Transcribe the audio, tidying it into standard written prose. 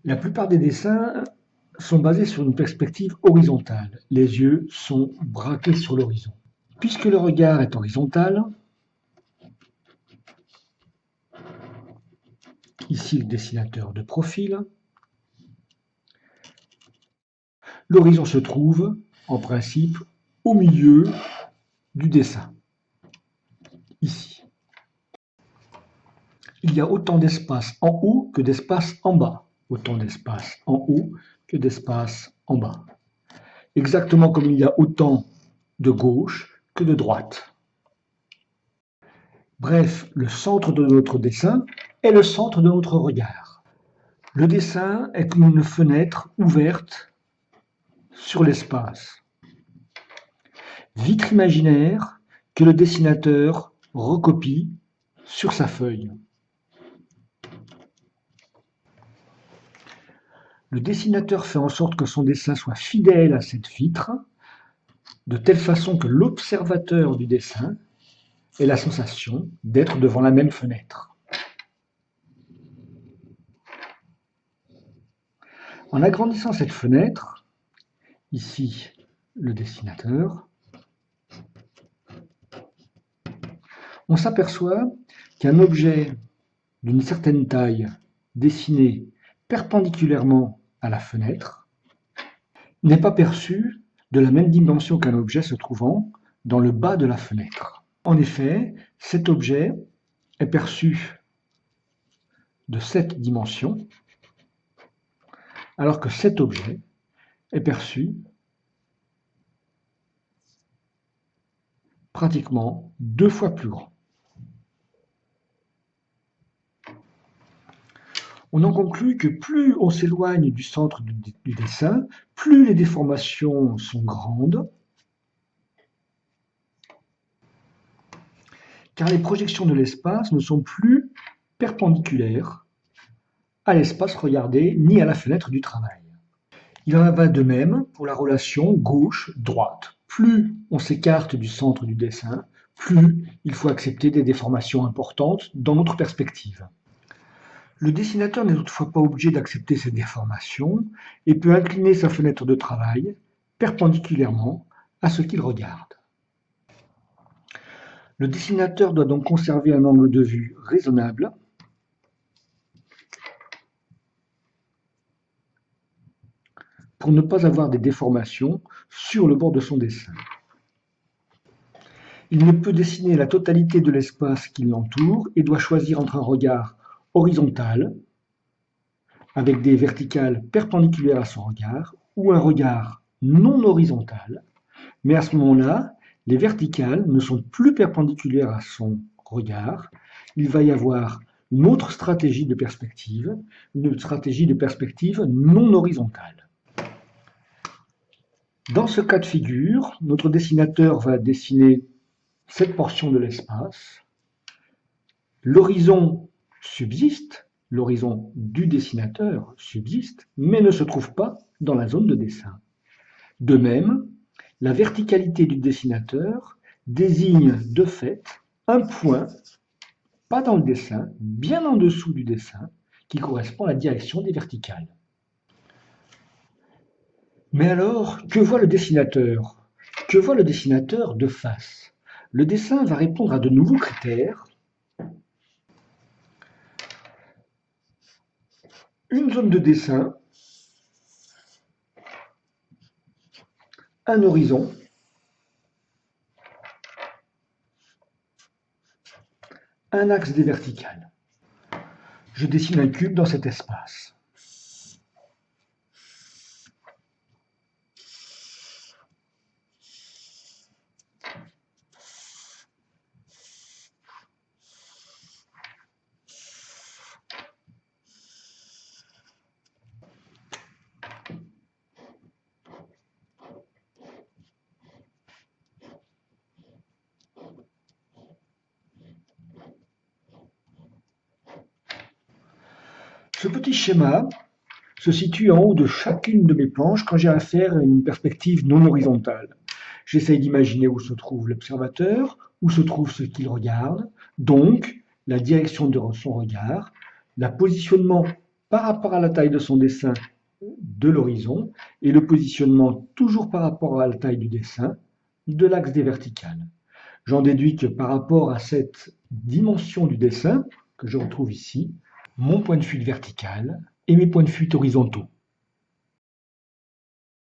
La plupart des dessins sont basés sur une perspective horizontale. Les yeux sont braqués sur l'horizon. Puisque le regard est horizontal, ici le dessinateur de profil, l'horizon se trouve, en principe, au milieu du dessin, ici. Il y a autant d'espace en haut que d'espace en bas. Autant d'espace en haut que d'espace en bas. Exactement comme il y a autant de gauche que de droite. Bref, le centre de notre dessin est le centre de notre regard. Le dessin est comme une fenêtre ouverte sur l'espace. Vitre imaginaire que le dessinateur recopie sur sa feuille. Le dessinateur fait en sorte que son dessin soit fidèle à cette vitre, de telle façon que l'observateur du dessin ait la sensation d'être devant la même fenêtre. En agrandissant cette fenêtre, ici le dessinateur, on s'aperçoit qu'un objet d'une certaine taille dessiné perpendiculairement à la fenêtre n'est pas perçu de la même dimension qu'un objet se trouvant dans le bas de la fenêtre. En effet, cet objet est perçu de cette dimension, alors que cet objet est perçu pratiquement 2 fois plus grand. On en conclut que plus on s'éloigne du centre du dessin, plus les déformations sont grandes, car les projections de l'espace ne sont plus perpendiculaires à l'espace regardé ni à la fenêtre du travail. Il en va de même pour la relation gauche-droite. Plus on s'écarte du centre du dessin, plus il faut accepter des déformations importantes dans notre perspective. Le dessinateur n'est toutefois pas obligé d'accepter ces déformations et peut incliner sa fenêtre de travail perpendiculairement à ce qu'il regarde. Le dessinateur doit donc conserver un angle de vue raisonnable pour ne pas avoir des déformations sur le bord de son dessin. Il ne peut dessiner la totalité de l'espace qui l'entoure et doit choisir entre un regard horizontal, avec des verticales perpendiculaires à son regard, ou un regard non horizontal, mais à ce moment-là, les verticales ne sont plus perpendiculaires à son regard. Il va y avoir une autre stratégie de perspective, une stratégie de perspective non horizontale. Dans ce cas de figure, notre dessinateur va dessiner cette portion de l'espace. L'horizon subsiste, l'horizon du dessinateur subsiste, mais ne se trouve pas dans la zone de dessin. De même, la verticalité du dessinateur désigne de fait un point, pas dans le dessin, bien en dessous du dessin, qui correspond à la direction des verticales. Mais alors, que voit le dessinateur? Que voit le dessinateur de face? Le dessin va répondre à de nouveaux critères. Une zone de dessin, un horizon, un axe des verticales. Je dessine un cube dans cet espace. Ce petit schéma se situe en haut de chacune de mes planches quand j'ai affaire à une perspective non horizontale. J'essaye d'imaginer où se trouve l'observateur, où se trouve ce qu'il regarde, donc la direction de son regard, le positionnement par rapport à la taille de son dessin de l'horizon et le positionnement toujours par rapport à la taille du dessin de l'axe des verticales. J'en déduis que par rapport à cette dimension du dessin que je retrouve ici, mon point de fuite vertical et mes points de fuite horizontaux